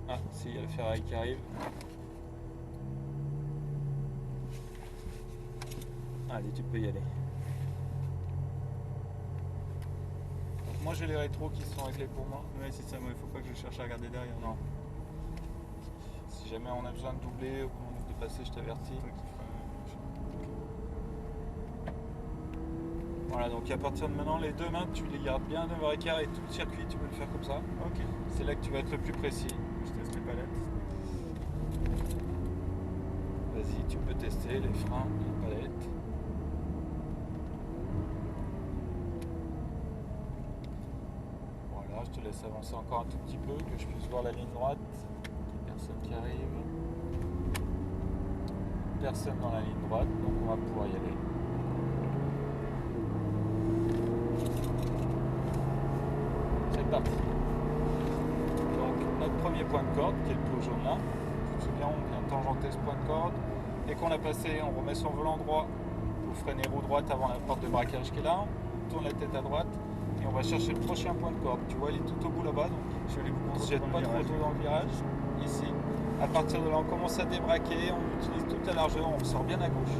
Ah, si, il y a le ferraille qui arrive. Allez, tu peux y aller. Donc moi j'ai les rétros qui sont réglés pour moi. Ouais, c'est ça, moi il faut pas que je cherche à regarder derrière. Non. Si jamais on a besoin de doubler ou qu'on de passer, je t'avertis. Toi qui feras, Voilà, donc à partir de maintenant, les deux mains, tu les gardes bien à 9h15 et tout le circuit, tu peux le faire comme ça. Ok, C'est là que tu vas être le plus précis. je teste les palettes. Vas-y, tu peux tester les freins, les palettes. Voilà, je te laisse avancer encore un tout petit peu, que je puisse voir la ligne droite. Il n'y a personne qui arrive. Personne dans la ligne droite, donc on va pouvoir y aller. C'est parti. Donc notre premier point de corde, qui est le plot jaune là. Tu te souviens, on vient tangenter ce point de corde. Dès qu'on l'a passé, on remet son volant droit pour freiner roue droite avant la porte de braquage qui est là. On tourne la tête à droite et on va chercher le prochain point de corde. Tu vois, il est tout au bout là-bas, donc Je vais on ne se jette pas trop tôt dans le virage. Ici, à partir de là, on commence à débraquer, on utilise toute la largeur, on ressort bien à gauche.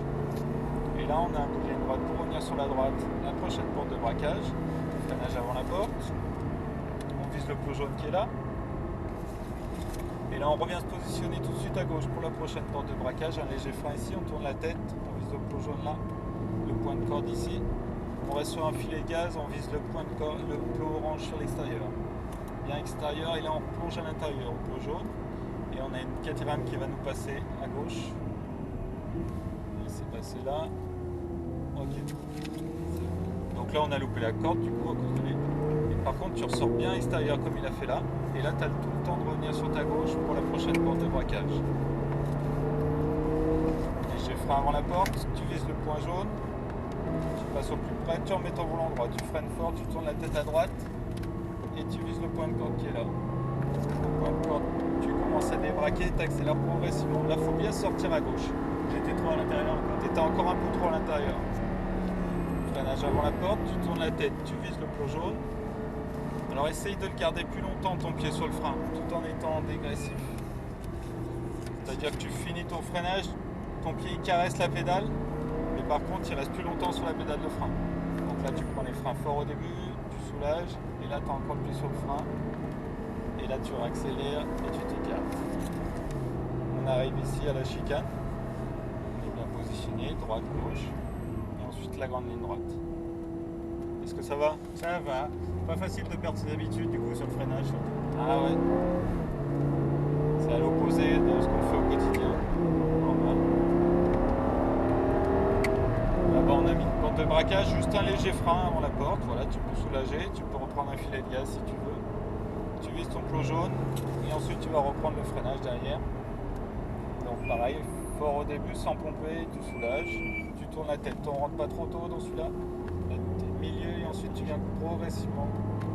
Et là, on a un bouclier droite pour revenir sur la droite, la prochaine porte de braquage, freinage avant la porte. On vise le plot jaune qui est là. Et là, on revient se positionner tout de suite à gauche pour la prochaine porte de braquage. Un léger frein ici, on tourne la tête, on vise le plot jaune là, le point de corde ici. On reste sur un filet de gaz, on vise le point de corde, le plot orange sur l'extérieur. Bien extérieur, et là on plonge à l'intérieur au plot jaune. Et on a une catirame qui va nous passer à gauche. Et c'est passé là. Ok. Donc là on a loupé la corde du coup à cause de lui. Et par contre tu ressors bien extérieur comme il a fait là. Et là tu as tout le temps de revenir sur ta gauche pour la prochaine porte de braquage. Léger frein avant la porte, tu vises le point jaune. Tu passes au plus près, tu remets ton volant droit, tu freines fort, tu tournes la tête à droite et tu vises le point de corde qui est là. Le point de corde, tu commences à débraquer, tu accélères progressivement. Là, il faut bien sortir à gauche. J'étais trop à l'intérieur encore. Tu étais encore un peu trop à l'intérieur. Freinage avant la porte, tu tournes la tête, tu vises le plot jaune. Alors essaye de le garder plus longtemps ton pied sur le frein, tout en étant dégressif. C'est-à-dire que tu finis ton freinage, ton pied il caresse la pédale, mais par contre il reste plus longtemps sur la pédale de frein. Donc là tu prends les freins forts au début, tu soulages, et là tu as encore le pied sur le frein, et là tu réaccélères et tu t'écartes. On arrive ici à la chicane, on est bien positionné, droite, gauche, et ensuite la grande ligne droite. Est-ce que ça va? Ça va. Pas facile de perdre ses habitudes du coup sur le freinage surtout. Ah ouais. C'est à l'opposé de ce qu'on fait au quotidien. Normal. Là-bas on a mis une porte de braquage, juste un léger frein avant la porte. Voilà, tu peux soulager, tu peux reprendre un filet de gaz si tu veux. Tu vises ton plot jaune et ensuite tu vas reprendre le freinage derrière. Donc pareil, fort au début sans pomper, tu soulages, tu tournes la tête, tu ne rentres pas trop tôt dans celui-là. Milieu et ensuite tu viens progressivement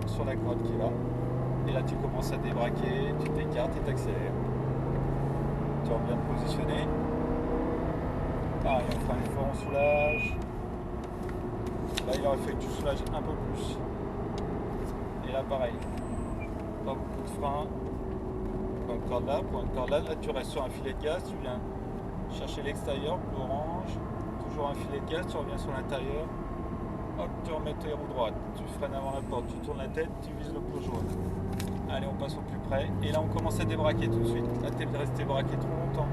sur la crotte qui est là. Et là tu commences à débraquer, tu t'écartes et t'accélères. Tu reviens te positionner. Pareil, on freine fort, on soulage. Là il aurait fait que tu soulages un peu plus. Et là pareil, pas beaucoup de frein. Point de corde là, là tu restes sur un filet de gaz, tu viens chercher l'extérieur, bleu orange, toujours un filet de gaz, tu reviens sur l'intérieur. Hop, tu remets tes roues droites, tu freines avant la porte, tu tournes la tête, tu vises le plot jaune. Allez, on passe au plus près. Et là, on commence à débraquer tout de suite. Là, tu es resté braqué trop longtemps.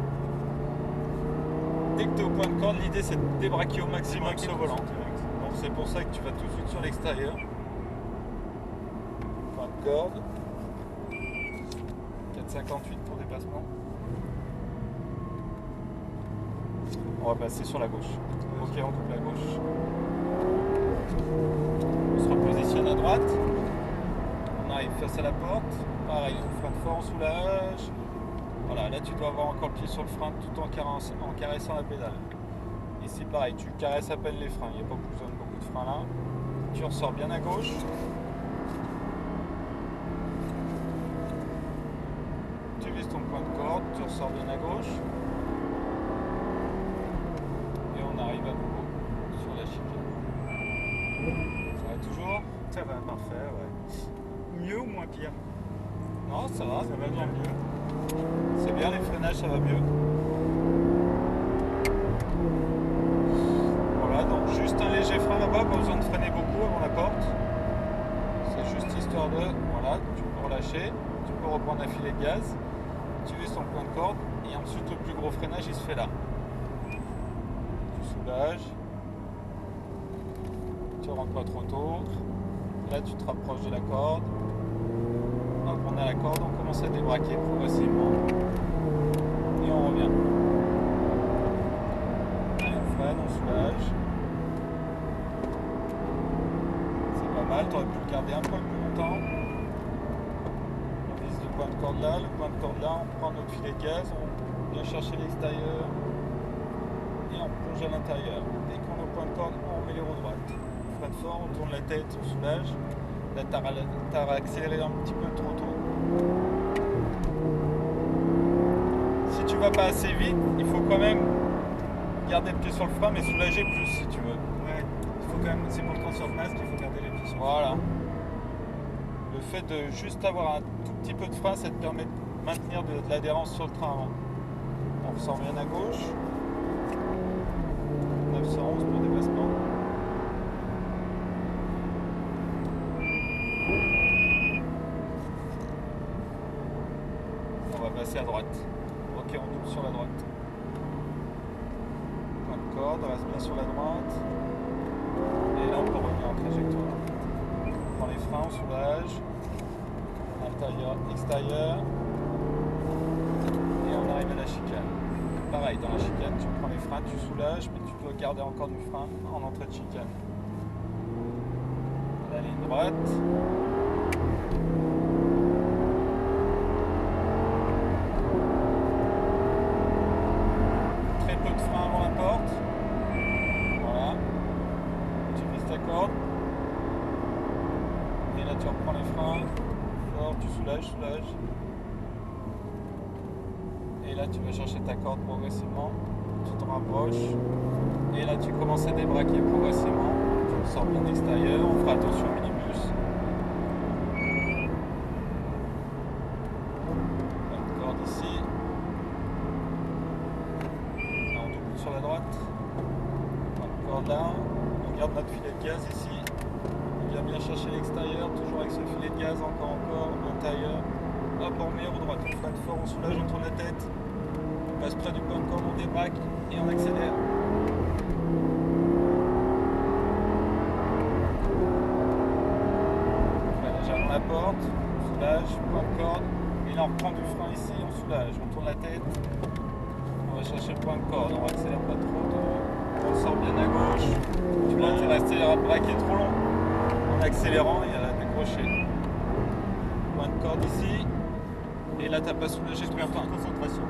Dès que tu es au point de corde, l'idée c'est de débraquer au maximum ce volant. Donc c'est pour ça que tu vas tout de suite sur l'extérieur. Point de corde. 4,58 pour dépassement. On va passer sur la gauche. Ok, on coupe la gauche. On se repositionne à droite. On arrive face à la porte. Pareil, on freine fort, on soulage. Voilà, là tu dois avoir encore le pied sur le frein tout en caressant la pédale. Ici pareil, tu caresses à peine les freins, il n'y a pas besoin de beaucoup de freins là. Tu ressors bien à gauche. Tu vises ton point de corde, tu ressors bien à gauche. Et on arrive à nouveau sur la chicane. Ça va toujours? Ça va, parfait, ouais. Mieux ou moins pire? Non, ça va, Ça va bien mieux. c'est bien, les freinages, ça va mieux. Voilà, donc juste un léger frein là-bas, pas besoin de freiner beaucoup avant la porte. C'est juste histoire de, voilà, tu peux relâcher, tu peux reprendre un filet de gaz, tu vis ton point de corde, et ensuite le plus gros freinage il se fait là. Tu soulages, tu rentres pas trop tôt, là tu te rapproches de la corde, hop, on a la corde, on commence à débraquer progressivement, et on revient. Allez, on freine, on soulage. C'est pas mal, tu aurais pu le garder un peu plus longtemps. On vise le point de corde là, on prend notre filet de gaz, on vient chercher l'extérieur et on plonge à l'intérieur. Dès qu'on est au point de corde, on met les roues droites. On freine fort, on tourne la tête, on soulage. Là, t'as accéléré un petit peu trop tôt. Si tu vas pas assez vite, il faut quand même garder le pied sur le frein, mais soulager plus si tu veux. Ouais, il faut quand même, c'est pour le transfert de masse qu'il faut garder les pieds sur. Voilà. Le fait de juste avoir un tout petit peu de frein, ça te permet de maintenir de l'adhérence sur le train avant. On ressort bien à gauche. 911 pour déplacement. On va passer à droite. Ok, on double sur la droite. Point de corde, on reste bien sur la droite. Et là, on peut revenir en trajectoire. On prend les freins, on soulage. Intérieur, extérieur. Et on arrive à la chicane. Pareil, dans la chicane, tu prends les freins, tu soulages, mais tu peux garder encore du frein en entrée de chicane. La ligne droite. Très peu de frein avant la porte. Voilà. Tu vises ta corde. Et là, tu reprends les freins. Fort, tu soulages. Et là, tu vas chercher ta corde progressivement. Tu te rapproches. Et là, tu commences à débraquer progressivement. Tu sors bien extérieur. On fera attention au minibus. Une corde ici. Là, on double sur la droite. Une corde là. On garde notre filet de gaz ici. On vient bien chercher l'extérieur. Toujours avec ce filet de gaz. Encore. L'intérieur. Hop, on met au droite. On freine fort, on soulage, on tourne la tête. On passe près du point de corde, on débraque et on accélère. Freinage avant la porte, on soulage, point de corde. Et là on reprend du frein ici, on soulage, on tourne la tête. On va chercher le point de corde, on accélère pas trop. On sort bien à gauche. Tu vois, t'es resté à braquer trop long. En accélérant et à décrocher. Point de corde ici. Et là t'as pas soulagé ton frein. Concentration.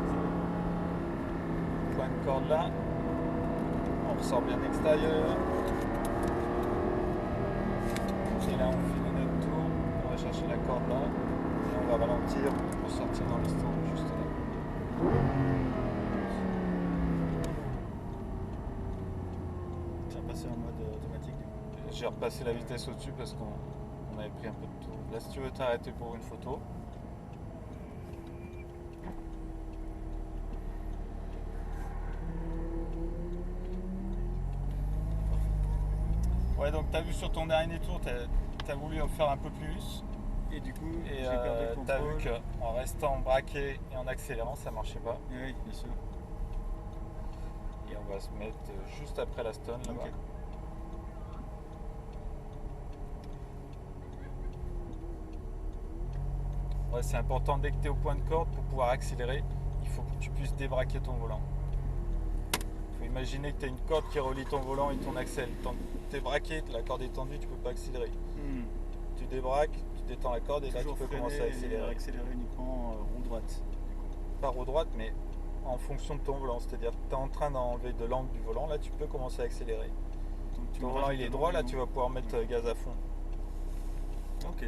Point de corde là, on ressort bien extérieur, et là on finit notre tour, on va chercher la corde là, et on va ralentir pour sortir dans le stand juste là. Tu vas passer en mode automatique du coup. J'ai repassé la vitesse au-dessus parce qu'on avait pris un peu de tour. Là si tu veux t'arrêter pour une photo. Ouais, donc tu as vu sur ton dernier tour, tu as voulu en faire un peu plus. Et du coup, Et j'ai perdu le tu as contrôle. vu qu'en restant braqué et en accélérant, ça marchait pas. Et oui, bien sûr. Et on va se mettre juste après la stone là-bas. Ok. Ouais, c'est important dès que tu es au point de corde pour pouvoir accélérer, il faut que tu puisses débraquer ton volant. Il faut imaginer que tu as une corde qui relie ton volant et ton axle. Tant que tu es braqué, la corde est tendue, tu ne peux pas accélérer. Tu débraques, tu détends la corde et là tu peux commencer à accélérer. Accélérer uniquement roue droite. Pas roue droite, mais en fonction de ton volant. C'est-à-dire que tu es en train d'enlever de l'angle du volant, là tu peux commencer à accélérer. Donc, tu Ton me volant rajoutes il est de droit, là l'angle, tu vas pouvoir mettre gaz à fond. Ok.